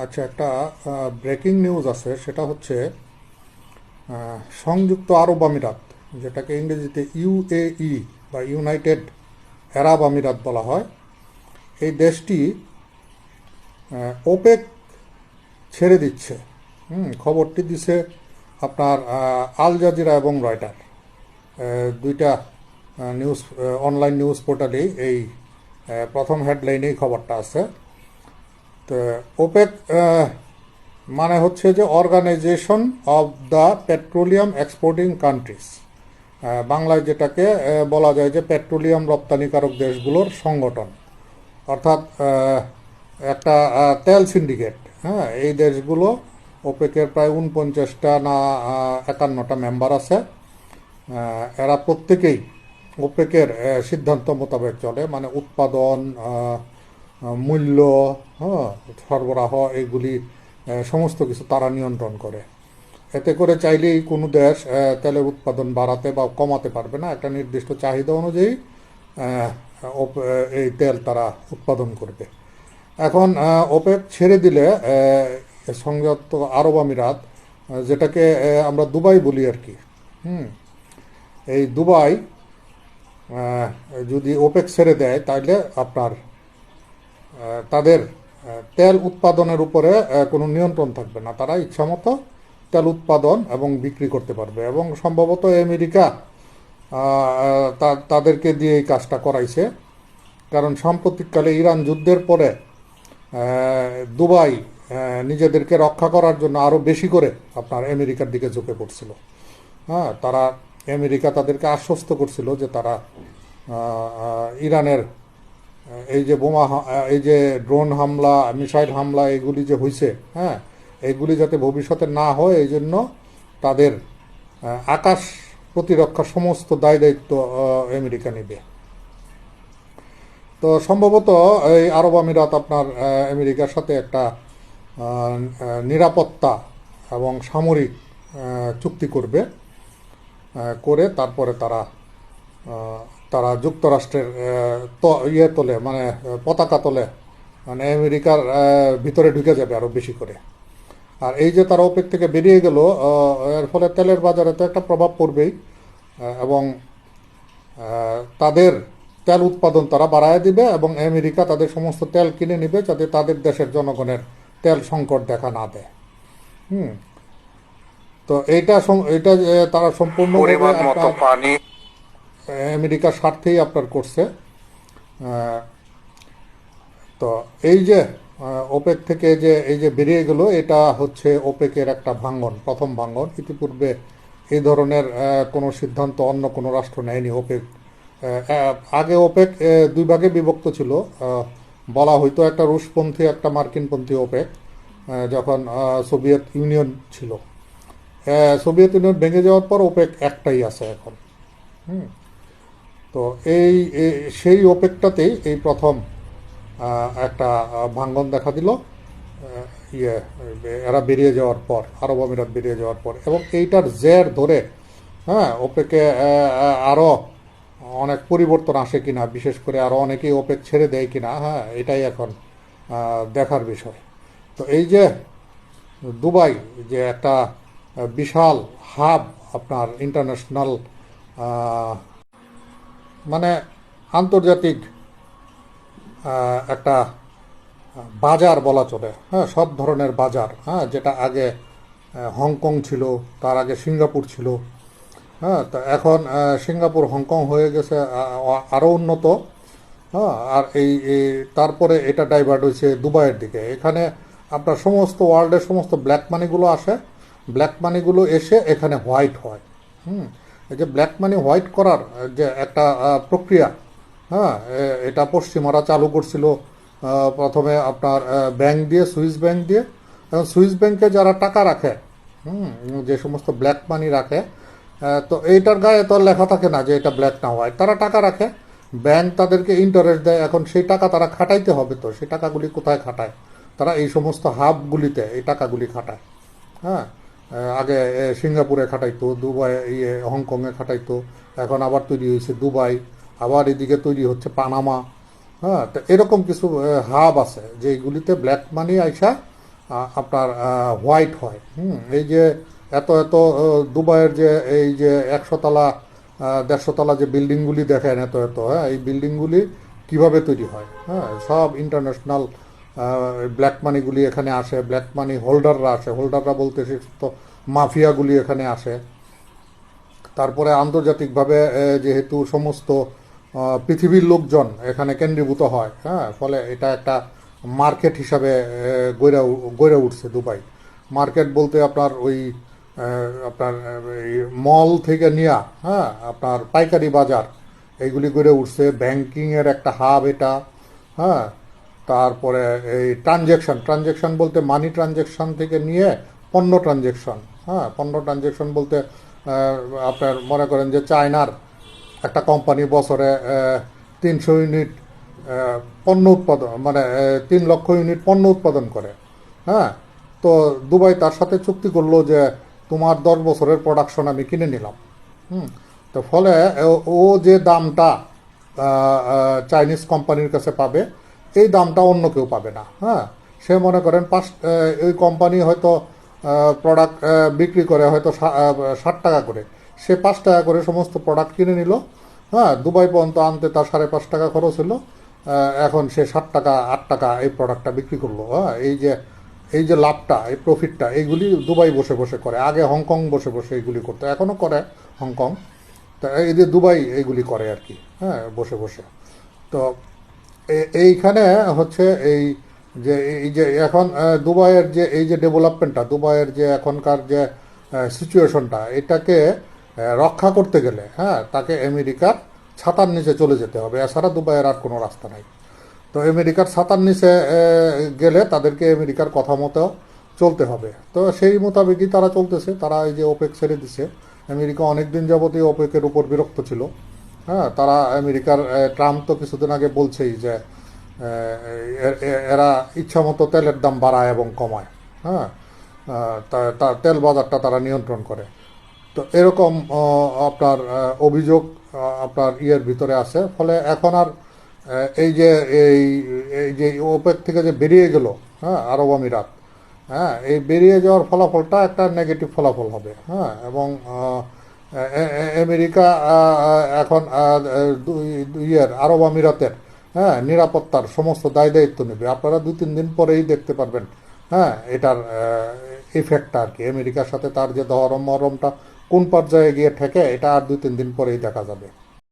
আচ্ছা, একটা breaking news আছে। সেটা হচ্ছে সংযুক্ত আরব আমিরাত, যেটাকে ইংরেজিতে ইউএই বা ইউনাইটেড আরব আমিরাত বলা হয়। এই দেশটি ওপেক ছেড়ে দিচ্ছে। খবরটি দিছে আপনার আল জাজিরা এবং রয়টার, দুইটা নিউজ অনলাইন নিউজ পোর্টালেই এই প্রথম হেডলাইনেই খবরটা আছে। তো ওপেক মানে হচ্ছে যে organisation of the petroleum exporting countries, বাংলায় যেটাকে বলা যায় যে পেট্রোলিয়াম রপ্তানিকারক দেশগুলোর সংগঠন, অর্থাৎ একটা তেল সিন্ডিকেট। হ্যাঁ, এই দেশগুলো ওপেকের প্রায় 49টা না 51টা মেম্বার আছে। এরা প্রত্যেকেই ওপেকের সিদ্ধান্ত মোতাবেক চলে, মানে উৎপাদন, মূল্য, হ্যাঁ, সরবরাহ, এগুলি সমস্ত কিছু তারা নিয়ন্ত্রণ করে। এতে করে চাইলেই কোনো দেশ তেলের উৎপাদন বাড়াতে বা কমাতে পারবে না। একটা নির্দিষ্ট চাহিদা অনুযায়ী এই তেল তারা উৎপাদন করবে। এখন ওপেক ছেড়ে দিলে সংযুক্ত আরব আমিরাত, যেটাকে আমরা দুবাই বলি আর কি, এই দুবাই যদি ওপেক ছেড়ে দেয় তাহলে আপনার তাদের তেল উৎপাদনের উপরে কোনো নিয়ন্ত্রণ থাকবে না। তারা ইচ্ছামতো তেল উৎপাদন এবং বিক্রি করতে পারবে, এবং সম্ভবত আমেরিকা তাদেরকে দিয়ে এই কাজটা করাইছে। কারণ সাম্প্রতিককালে ইরান যুদ্ধের পরে দুবাই নিজেদেরকে রক্ষা করার জন্য আরও বেশি করে আপনার আমেরিকার দিকে ঝুঁকে পড়ছিল। হ্যাঁ, তারা আমেরিকা তাদেরকে আশ্বস্ত করছিল যে তারা ইরানের এই যে এই যে ড্রোন হামলা, মিসাইল হামলা, এগুলি যে হয়েছে, হ্যাঁ, এইগুলি যাতে ভবিষ্যতে না হয় এই জন্য তাদের আকাশ প্রতিরক্ষার সমস্ত দায় দায়িত্ব আমেরিকা নেবে। তো সম্ভবত এই আরব আমিরাত আপনার আমেরিকার সাথে একটা নিরাপত্তা এবং সামরিক চুক্তি করবে, করে তারপরে তারা তারা যুক্তরাষ্ট্রের তোলে, মানে পতাকা তোলে, মানে আমেরিকার ভিতরে ঢুকে যাবে আরও বেশি করে। আর এই যে তারা ওপেক থেকে বেরিয়ে গেল, এর ফলে তেলের বাজারে তো একটা প্রভাব পড়বেই, এবং তাদের তেল উৎপাদন তারা বাড়ায় দিবে, এবং আমেরিকা তাদের সমস্ত তেল কিনে নিবে যাতে তাদের দেশের জনগণের তেল সংকট দেখা না দেয়। হুম তো এইটা তারা সম্পূর্ণ আমেরিকার স্বার্থেই আপনার করছে। তো এই যে ওপেক থেকে যে এই যে বেরিয়ে গেল, এটা হচ্ছে ওপেকের একটা ভাঙ্গন, প্রথম ভাঙ্গন। ইতিপূর্বে এই ধরনের কোনো সিদ্ধান্ত অন্য কোনো রাষ্ট্র নেয়নি। ওপেক আগে ওপেক দুই ভাগে বিভক্ত ছিল, বলা হয়তো একটা রুশপন্থী একটা মার্কিনপন্থী ওপেক, যখন সোভিয়েত ইউনিয়ন ছিল। সোভিয়েত ইউনিয়ন ভেঙে যাওয়ার পর ওপেক একটাই আছে এখন। তো সেই ওপেকটাতেই এই প্রথম একটা ভাঙ্গন দেখা দিল এরা বেরিয়ে যাওয়ার পর, আরব আমিরাত বেরিয়ে যাওয়ার পর। এবং এইটার জের ধরে হ্যাঁ ওপেকে আরও অনেক পরিবর্তন আসে কিনা, বিশেষ করে আরও অনেকেই ওপেক ছেড়ে দেয় কিনা, হ্যাঁ, এটাই এখন দেখার বিষয়। তো এই যে দুবাই, যে একটা বিশাল হাব, আপনার ইন্টারন্যাশনাল, মানে আন্তর্জাতিক একটা বাজার বলা চলে, হ্যাঁ, সব ধরনের বাজার, হ্যাঁ, যেটা আগে হংকং ছিল, তার আগে সিঙ্গাপুর ছিল, হ্যাঁ, তো এখন সিঙ্গাপুর হংকং হয়ে গেছে আরও উন্নত। হ্যাঁ, আর তারপরে এটা ডাইভার্ট হয়েছে দুবাইয়ের দিকে। এখানে আপনার সমস্ত ওয়ার্ল্ডের সমস্ত ব্ল্যাক মানিগুলো আসে, ব্ল্যাক মানিগুলো এসে এখানে হোয়াইট হয়। এই যে ব্ল্যাক মানি হোয়াইট করার যে একটা প্রক্রিয়া, হ্যাঁ, এটা পশ্চিমারা চালু করছিল প্রথমে আপনার ব্যাংক দিয়ে, সুইস ব্যাংক দিয়ে। এবং সুইস ব্যাংকে যারা টাকা রাখে, যে সমস্ত ব্ল্যাক মানি রাখে, তো এইটার গায়ে তো লেখা থাকে না যে এটা ব্ল্যাক না হোয়াইট, তারা টাকা রাখে, ব্যাংক তাদেরকে ইন্টারেস্ট দেয়। এখন সেই টাকা তারা খাটাইতে হবে, তো সেই টাকাগুলি কোথায় খাটায়? তারা এই সমস্ত হাবগুলিতে এই টাকাগুলি খাটায়। হ্যাঁ, আগে সিঙ্গাপুরে খাটাইতো, দুবাই হংকংয়ে খাটাইতো, এখন আবার তৈরি হয়েছে দুবাই, আবার এদিকে তৈরি হচ্ছে পানামা। হ্যাঁ, তো এরকম কিছু হাব আছে যেগুলিতে ব্ল্যাক মানি আইসা আপনার হোয়াইট হয়। এই যে এত এত দুবাইয়ের যে এই যে 100 তলা 150 তলা যে বিল্ডিংগুলি দেখেন এত এত, হ্যাঁ, এই বিল্ডিংগুলি কিভাবে তৈরি হয়, হ্যাঁ, সব ইন্টারন্যাশনাল ব্ল্যাক মানিগুলি এখানে আসে, ব্ল্যাক মানি হোল্ডাররা আসে, হোল্ডাররা বলতে সে তো মাফিয়াগুলি এখানে আসে। তারপরে আন্তর্জাতিকভাবে যেহেতু সমস্ত পৃথিবীর লোকজন এখানে কেন্দ্রীভূত হয়, হ্যাঁ, ফলে এটা একটা মার্কেট হিসাবে গড়ে উঠছে দুবাই। মার্কেট বলতে আপনার ওই আপনার এই মল থেকে নিয়ে, হ্যাঁ, আপনার পাইকারি বাজার এইগুলি গড়ে উঠছে, ব্যাংকিংয়ের একটা হাব এটা, হ্যাঁ। তারপরে এই ট্রানজেকশন বলতে মানি ট্রানজেকশন থেকে নিয়ে পণ্য ট্রানজেকশন, হ্যাঁ, পণ্য ট্রানজেকশন বলতে আপনার মনে করেন যে চায়নার একটা কোম্পানি বছরে 300 ইউনিট পণ্য উৎপাদন, মানে 3 লক্ষ ইউনিট পণ্য উৎপাদন করে, হ্যাঁ। তো দুবাই তার সাথে চুক্তি করলো যে তোমার 10 বছরের প্রোডাকশন আমি কিনে নিলাম। হুম। তো ফলে ও যে দামটা চাইনিজ কোম্পানির কাছে পাবে, এই দামটা অন্য কেউ পাবে না, হ্যাঁ। সে মনে করেন ওই কোম্পানি হয়তো প্রোডাক্ট বিক্রি করে হয়তো 60 টাকা করে, সে 5 টাকা করে সমস্ত প্রোডাক্ট কিনে নিল, হ্যাঁ। দুবাই পর্যন্ত আনতে তার 5.5 টাকা খরচ হলো, এখন সে 7 টাকা 8 টাকা এই প্রোডাক্টটা বিক্রি করলো, হ্যাঁ। এই যে লাভটা, এই প্রফিটটা, এইগুলি দুবাই বসে বসে করে। আগে হংকং বসে বসে এইগুলি করতো, এখনও করে হংকং। তা এই যে দুবাই এইগুলি করে আর কি, হ্যাঁ, বসে বসে। তো এইখানে হচ্ছে এই যে এখন দুবাইয়ের যে এই যে ডেভেলপমেন্টটা, দুবাইয়ের যে এখনকার যে সিচুয়েশনটা, এটাকে রক্ষা করতে গেলে, হ্যাঁ, তাকে আমেরিকার ছাতার নিচে চলে যেতে হবে, এছাড়া দুবাইয়ের আর কোনো রাস্তা নাই। তো আমেরিকার ছাতার নিচে গেলে তাদেরকে আমেরিকার কথা মতো চলতে হবে। তো সেই মোতাবেকই তারা চলতেছে। তারা এই যে ওপেক ছেড়ে দিছে। আমেরিকা অনেক দিন যাবতই ওপেকের উপর বিরক্ত ছিল, হ্যাঁ। তারা আমেরিকার ট্রাম্প তো কিছুদিন আগে বলছেই যে এরা ইচ্ছা মতো তেলের দাম বাড়ায় এবং কমায়, হ্যাঁ। তেল বাজারটা তারা নিয়ন্ত্রণ করে। তো এরকম আপনার অভিযোগ আপনার ইয়ের ভিতরে আছে। ফলে এখন আর এই যে এই এই যে ওপেক থেকে যে বেরিয়ে গেল, হ্যাঁ, আরব আমিরাত, হ্যাঁ, এই বেরিয়ে যাওয়ার ফলাফলটা একটা নেগেটিভ ফলাফল হবে, হ্যাঁ। এবং আমেরিকা এখন ইয়ের আরব আমিরাতের, হ্যাঁ, নিরাপত্তার সমস্ত দায় দায়িত্ব নেবে। আপনারা 2-3 দিন পরেই দেখতে পারবেন, হ্যাঁ, এটার ইফেক্টটা আর কি। আমেরিকার সাথে তার যে মরমটা কোন পর্যায়ে গিয়ে ঠেকে, এটা আর 2-3 দিন পরেই দেখা যাবে।